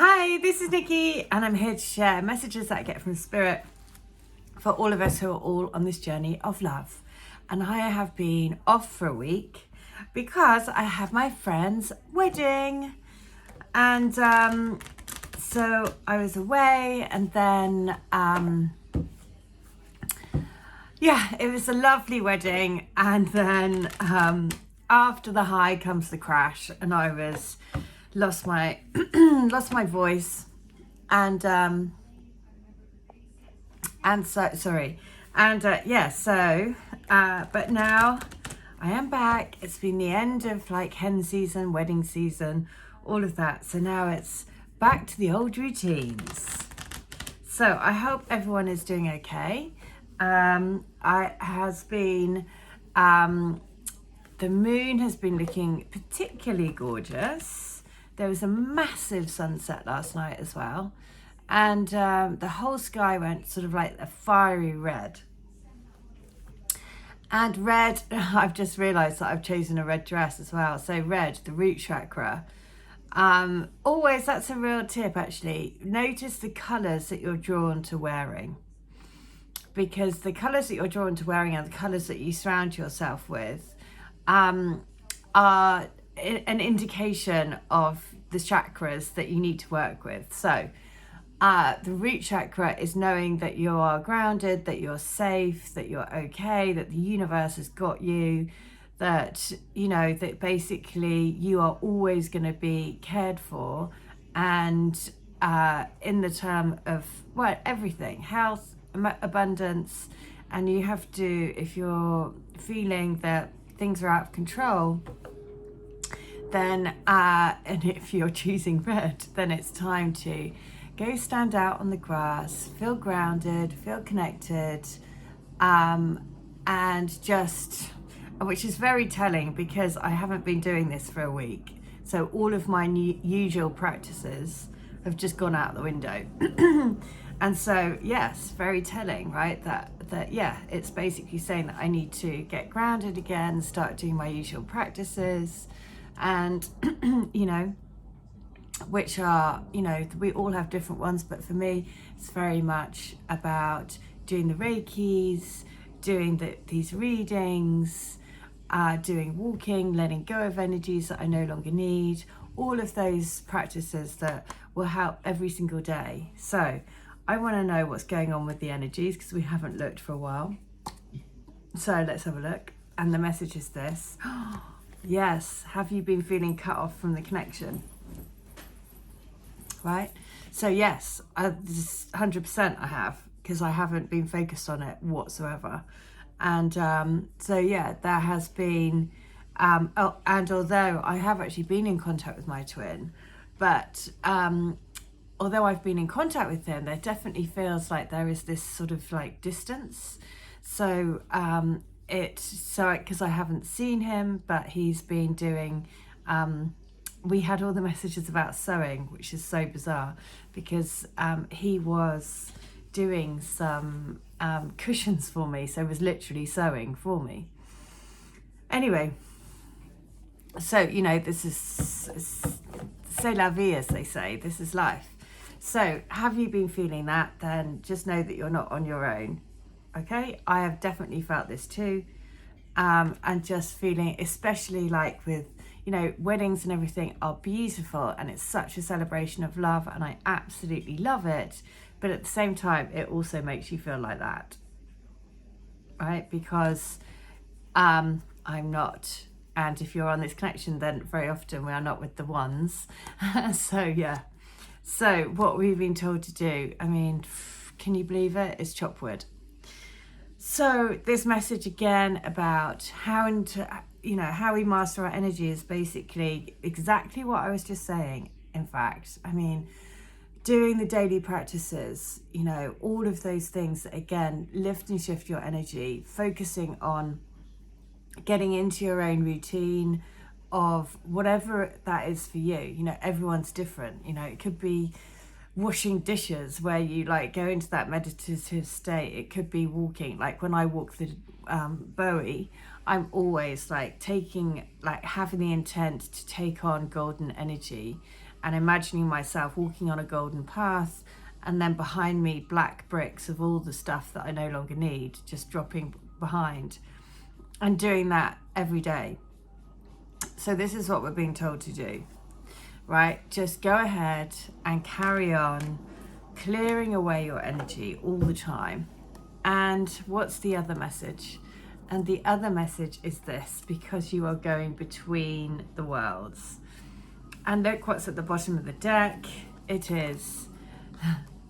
Hi, this is Nicky, and I'm here to share messages that I get from Spirit for all of us who are all on this journey of love. And I have been off for a week because I have my friend's wedding. And so I was away, and then, it was a lovely wedding. And then after the high comes the crash, and I was lost my voice, and but now I am back. It's been the end of like hen season, wedding season, all of that, so now it's back to the old routines. So I hope everyone is doing okay. The moon has been looking particularly gorgeous. There was a massive sunset last night as well. And the whole sky went sort of like a fiery red. And red, I've just realised that I've chosen a red dress as well. So red, the root chakra. Always, that's a real tip actually. Notice the colours that you're drawn to wearing. Because the colours that you're drawn to wearing and the colours that you surround yourself with are an indication of the chakras that you need to work with. So the root chakra is knowing that you are grounded, that you're safe, that you're okay, that the universe has got you, that that basically you are always going to be cared for, and in the term of everything, health, abundance. And you have to, if you're feeling that things are out of control, then and if you're choosing red, then it's time to go stand out on the grass, feel grounded, feel connected, and just, which is very telling because I haven't been doing this for a week, so all of my usual practices have just gone out the window. And so yes, very telling, right? That it's basically saying that I need to get grounded again, start doing my usual practices, and which are, we all have different ones, but for me it's very much about doing the Reikis, doing these readings, doing walking, letting go of energies that I no longer need, all of those practices that will help every single day. So I want to know what's going on with the energies because we haven't looked for a while. So let's have a look. And the message is this. Yes, have you been feeling cut off from the connection? Right? So yes, 100% I have, because I haven't been focused on it whatsoever. And there has been, and although I have actually been in contact with my twin, but although I've been in contact with him, there definitely feels like there is this sort of like distance. So because I haven't seen him, but he's been doing, we had all the messages about sewing, which is so bizarre because he was doing some cushions for me, so was literally sewing for me. Anyway, so this is c'est la vie, as they say. This is life. So have you been feeling that? Then just know that you're not on your own. Okay, I have definitely felt this too, and just feeling, especially like with weddings and everything are beautiful, and it's such a celebration of love, and I absolutely love it. But at the same time, it also makes you feel like that, right? Because I'm not. And if you're on this connection, then very often we are not with the ones. So yeah. So what we've been told to do, I mean, can you believe it? Is chop wood. So this message again about how we master our energy is basically exactly what I was just saying. In fact, I mean, doing the daily practices, all of those things that again lift and shift your energy, focusing on getting into your own routine of whatever that is for you. Everyone's different. It could be washing dishes where you like go into that meditative state. It could be walking, like when I walk the Bowie, I'm always like having the intent to take on golden energy and imagining myself walking on a golden path, and then behind me black bricks of all the stuff that I no longer need just dropping behind, and doing that every day. So this is what we're being told to do, right? Just go ahead and carry on clearing away your energy all the time. And what's the other message? And the other message is this: because you are going between the worlds. And look what's at the bottom of the deck. It is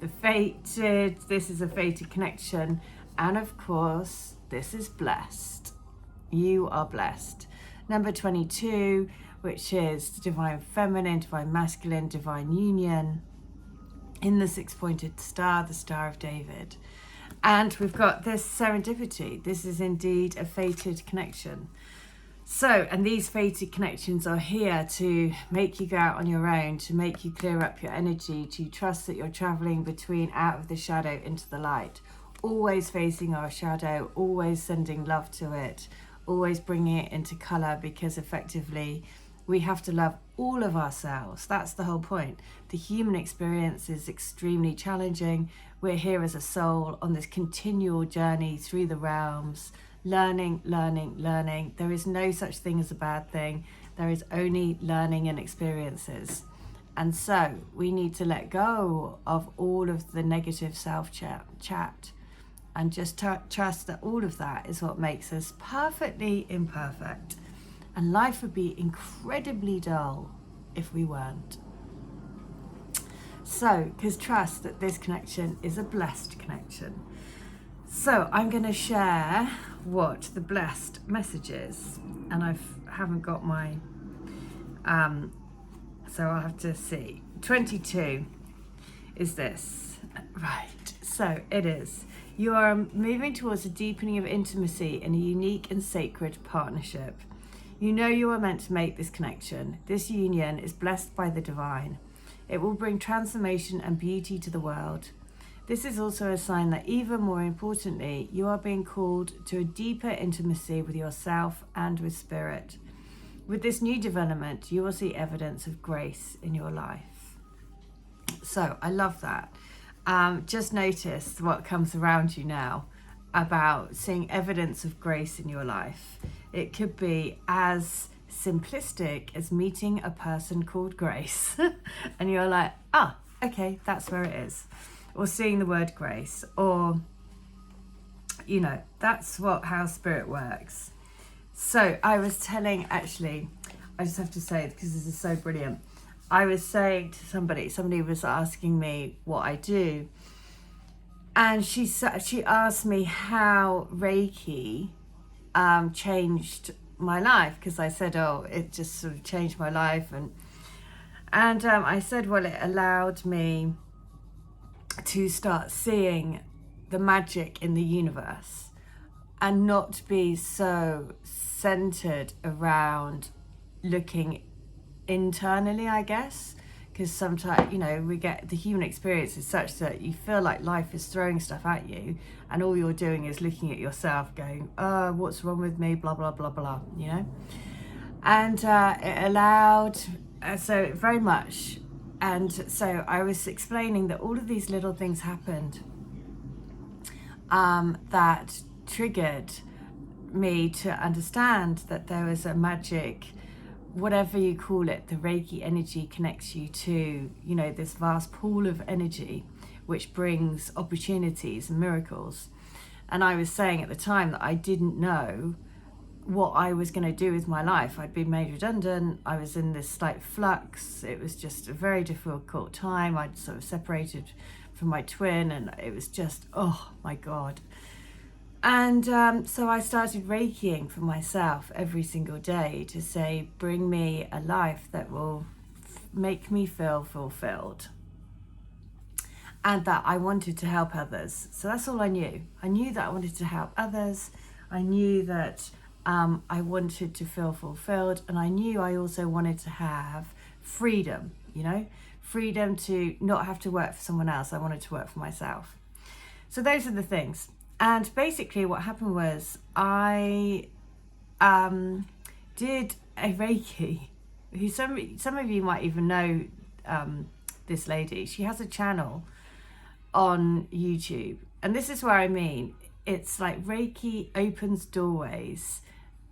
the fated. This is a fated connection. And of course, this is blessed. You are blessed. Number 22, which is divine feminine, divine masculine, divine union, in the six-pointed star, the Star of David. And we've got this serendipity. This is indeed a fated connection. So, and these fated connections are here to make you go out on your own, to make you clear up your energy, to trust that you're traveling between out of the shadow into the light, always facing our shadow, always sending love to it, always bringing it into color, because effectively we have to love all of ourselves. That's the whole point. The human experience is extremely challenging. We're here as a soul on this continual journey through the realms, learning, learning, learning. There is no such thing as a bad thing. There is only learning and experiences. And so we need to let go of all of the negative self-chat and just trust that all of that is what makes us perfectly imperfect. And life would be incredibly dull if we weren't. So, because trust that this connection is a blessed connection. So I'm going to share what the blessed message is. And I haven't got my, so I'll have to see. 22 is this. Right, so it is. You are moving towards a deepening of intimacy in a unique and sacred partnership. You know you are meant to make this connection. This union is blessed by the divine. It will bring transformation and beauty to the world. This is also a sign that, even more importantly, you are being called to a deeper intimacy with yourself and with spirit. With this new development, you will see evidence of grace in your life. So I love that. Just notice what comes around you now about seeing evidence of grace in your life. It could be as simplistic as meeting a person called Grace and you're like, okay, that's where it is. Or seeing the word grace, or, you know, that's how spirit works. So I was telling, actually, I just have to say, because this is so brilliant, I was saying to somebody was asking me what I do, and she asked me how Reiki changed my life, because I said, it just sort of changed my life, and I said, well, it allowed me to start seeing the magic in the universe and not be so centered around looking internally, I guess, because sometimes, you know, we get the human experience is such that you feel like life is throwing stuff at you and all you're doing is looking at yourself going, what's wrong with me, blah blah blah blah, you know. And it allowed so very much. And so I was explaining that all of these little things happened that triggered me to understand that there was a magic, whatever you call it, the Reiki energy connects you to, you know, this vast pool of energy which brings opportunities and miracles. And I was saying at the time that I didn't know what I was going to do with my life. I'd been made redundant. I was in this slight flux. It was just a very difficult time. I'd sort of separated from my twin, and it was just, oh my God. And so I started Reikiing for myself every single day to say, bring me a life that will make me feel fulfilled. And that I wanted to help others. So that's all I knew. I knew that I wanted to help others. I knew that I wanted to feel fulfilled, and I knew I also wanted to have freedom, you know, freedom to not have to work for someone else. I wanted to work for myself. So those are the things. And basically what happened was I did a Reiki, who some of you might even know this lady. She has a channel on YouTube, and this is where I mean, it's like Reiki opens doorways,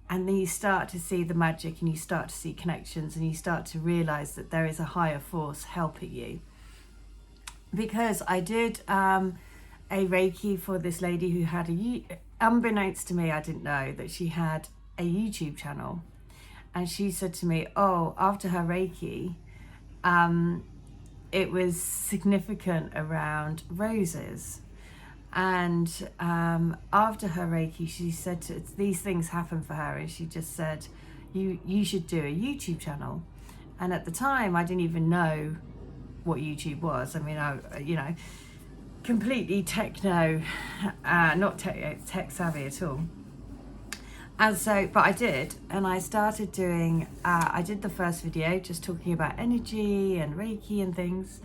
and then you start to see the magic, and you start to see connections, and you start to realize that there is a higher force helping you. Because I did a Reiki for this lady who had unbeknownst to me, I didn't know that she had a YouTube channel. And she said to me, oh, after her Reiki, it was significant around roses. And after her Reiki, she said these things happened for her, and she just said, you should do a YouTube channel. And at the time, I didn't even know what YouTube was. I mean, completely techno, not tech savvy at all. And so, but I did, and I started doing, I did the first video just talking about energy and Reiki and things.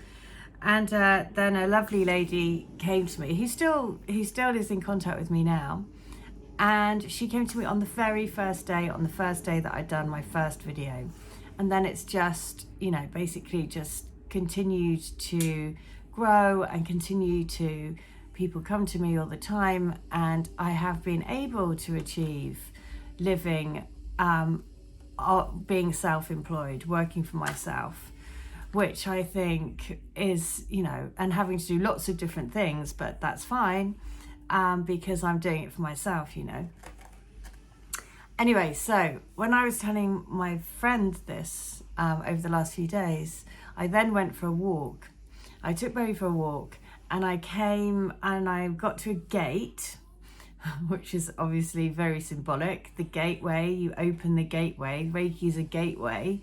And then a lovely lady came to me, who still is in contact with me now. And she came to me on the very first day, that I'd done my first video. And then it's just, basically just continued to grow and continue to, people come to me all the time, and I have been able to achieve living, being self-employed, working for myself, which I think is, and having to do lots of different things, but that's fine, because I'm doing it for myself, Anyway, so when I was telling my friend this over the last few days, I then went for a walk. I took Bowie for a walk, and I came and I got to a gate, which is obviously very symbolic. The gateway, you open the gateway. Reiki is a gateway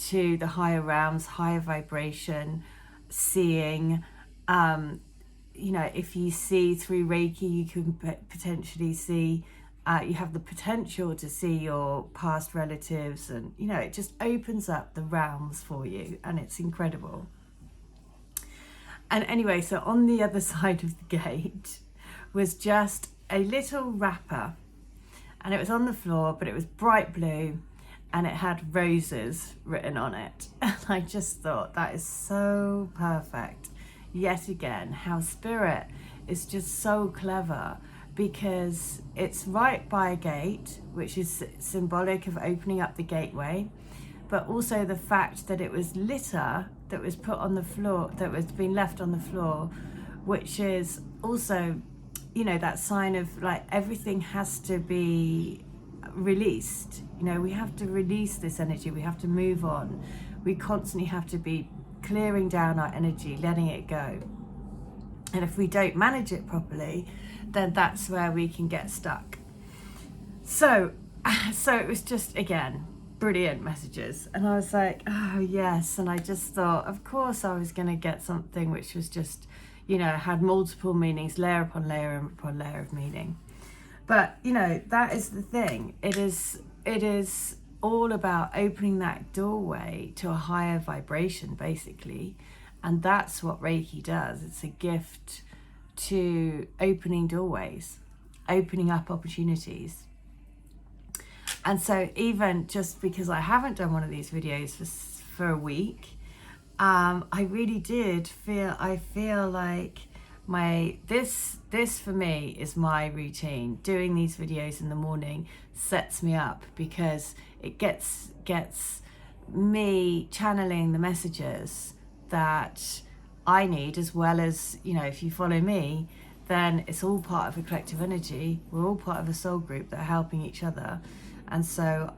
to the higher realms, higher vibration, seeing. If you see through Reiki, you can potentially see, you have the potential to see your past relatives, and it just opens up the realms for you, and it's incredible. And anyway, so on the other side of the gate was just a little wrapper, and it was on the floor, but it was bright blue, and it had roses written on it. And I just thought, that is so perfect. Yet again, how spirit is just so clever, because it's right by a gate, which is symbolic of opening up the gateway, but also the fact that it was litter that was put on the floor, that was being left on the floor, which is also, that sign of like everything has to be released. We have to release this energy, we have to move on. We constantly have to be clearing down our energy, letting it go. And if we don't manage it properly, then that's where we can get stuck. So it was just, again, brilliant messages. And I was like, oh yes. And I just thought, of course I was going to get something which was just, had multiple meanings, layer upon layer upon layer of meaning. But, that is the thing. It is all about opening that doorway to a higher vibration, basically. And that's what Reiki does. It's a gift to opening doorways, opening up opportunities. And so even just because I haven't done one of these videos for a week, I really did feel like this for me is my routine. Doing these videos in the morning sets me up, because it gets me channeling the messages that I need, as well as, if you follow me, then it's all part of a collective energy. We're all part of a soul group that are helping each other. And so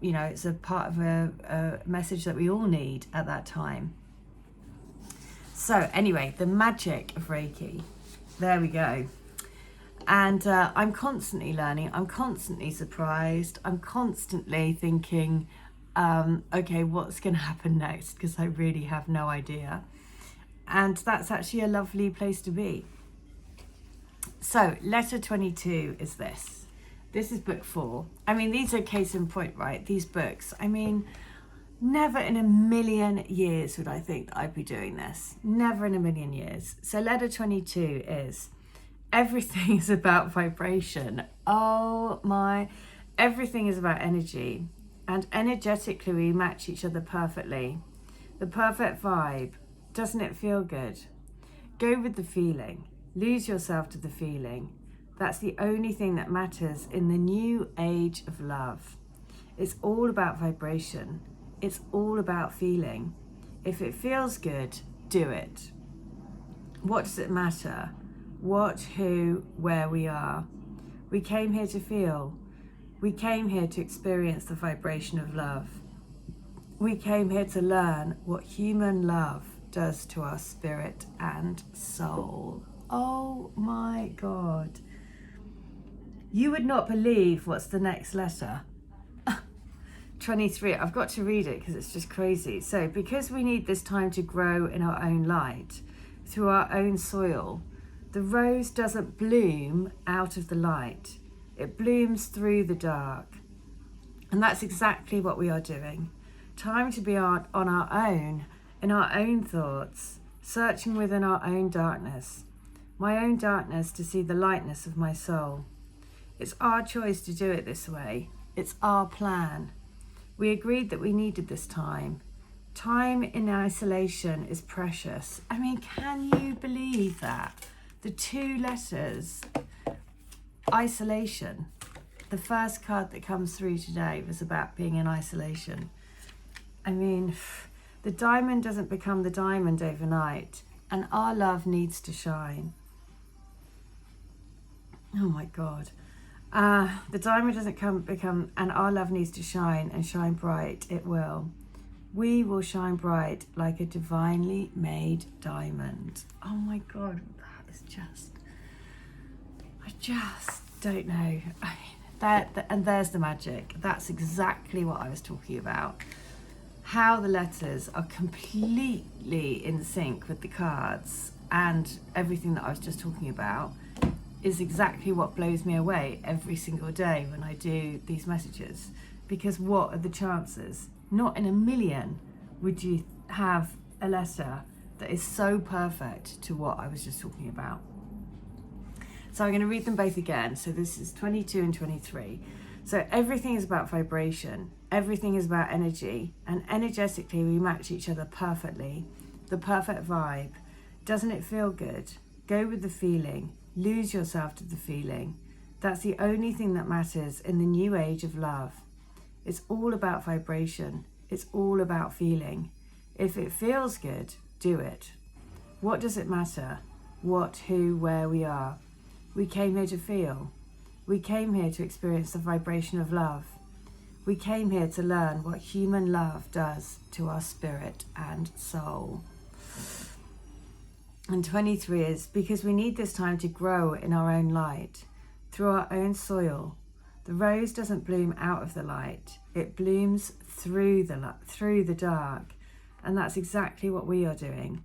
it's a part of a message that we all need at that time. So anyway, the magic of Reiki, there we go. And I'm constantly learning, I'm constantly surprised, I'm constantly thinking, okay, what's going to happen next? Because I really have no idea. And that's actually a lovely place to be. So letter 22 is this. This is book 4. I mean, these are case in point, right? These books. I mean, never in a million years would I think that I'd be doing this. Never in a million years. So letter 22 is, everything is about vibration. Oh my, everything is about energy. And energetically we match each other perfectly. The perfect vibe. Doesn't it feel good? Go with the feeling. Lose yourself to the feeling. That's the only thing that matters in the new age of love. It's all about vibration. It's all about feeling. If it feels good, do it. What does it matter? What, who, where we are. We came here to feel. We came here to experience the vibration of love. We came here to learn what human love does to our spirit and soul. Oh my God. You would not believe what's the next letter. 23. I've got to read it because it's just crazy. So, because we need this time to grow in our own light, through our own soil, the rose doesn't bloom out of the light. It blooms through the dark. And that's exactly what we are doing. Time to be on our own, in our own thoughts, searching within our own darkness. My own darkness to see the lightness of my soul. It's our choice to do it this way. It's our plan. We agreed that we needed this time. Time in isolation is precious. I mean, can you believe that? The 2 letters, isolation. The first card that comes through today was about being in isolation. I mean, the diamond doesn't become the diamond overnight, and our love needs to shine. Oh my God. The diamond doesn't become, and our love needs to shine and shine bright. It will. We will shine bright like a divinely made diamond. Oh my God, that is just, I just don't know. I mean, and there's the magic. That's exactly what I was talking about. How the letters are completely in sync with the cards and everything that I was just talking about is exactly what blows me away every single day when I do these messages. Because what are the chances? Not in a million would you have a letter that is so perfect to what I was just talking about. So I'm going to read them both again. So this is 22 and 23. So everything is about vibration. Everything is about energy. And energetically, we match each other perfectly. The perfect vibe. Doesn't it feel good? Go with the feeling. Lose yourself to the feeling. That's the only thing that matters in the new age of love. It's all about vibration. It's all about feeling. If it feels good, do it. What does it matter? What, who, where we are. We came here to feel. We came here to experience the vibration of love. We came here to learn what human love does to our spirit and soul. And 23 is because we need this time to grow in our own light, through our own soil. The rose doesn't bloom out of the light. It blooms through the dark. And that's exactly what we are doing.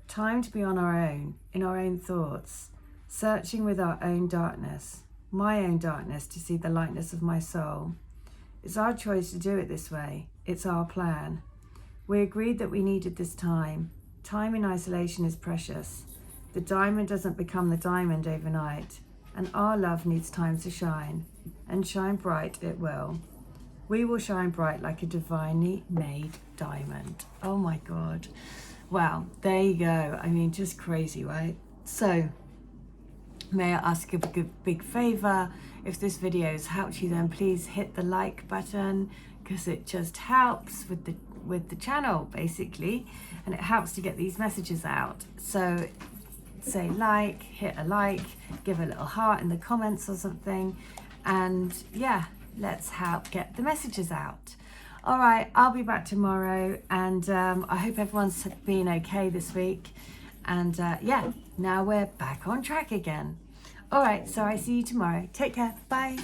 Time to be on our own, in our own thoughts, searching with our own darkness, my own darkness to see the lightness of my soul. It's our choice to do it this way. It's our plan. We agreed that we needed this time. Time in isolation is precious. The diamond doesn't become the diamond overnight, and our love needs time to shine, and shine bright it will. We will shine bright like a divinely made diamond. Oh my God. Well, there you go. I mean, just crazy, right? So, may I ask a big favor? If this video has helped you, then please hit the like button, because it just helps with the channel basically, and it helps to get these messages out. So say like, hit a like, give a little heart in the comments or something, and yeah, let's help get the messages out. All right, I'll be back tomorrow, and I hope everyone's been okay this week, and yeah, now we're back on track again. All right, so I see you tomorrow. Take care. Bye.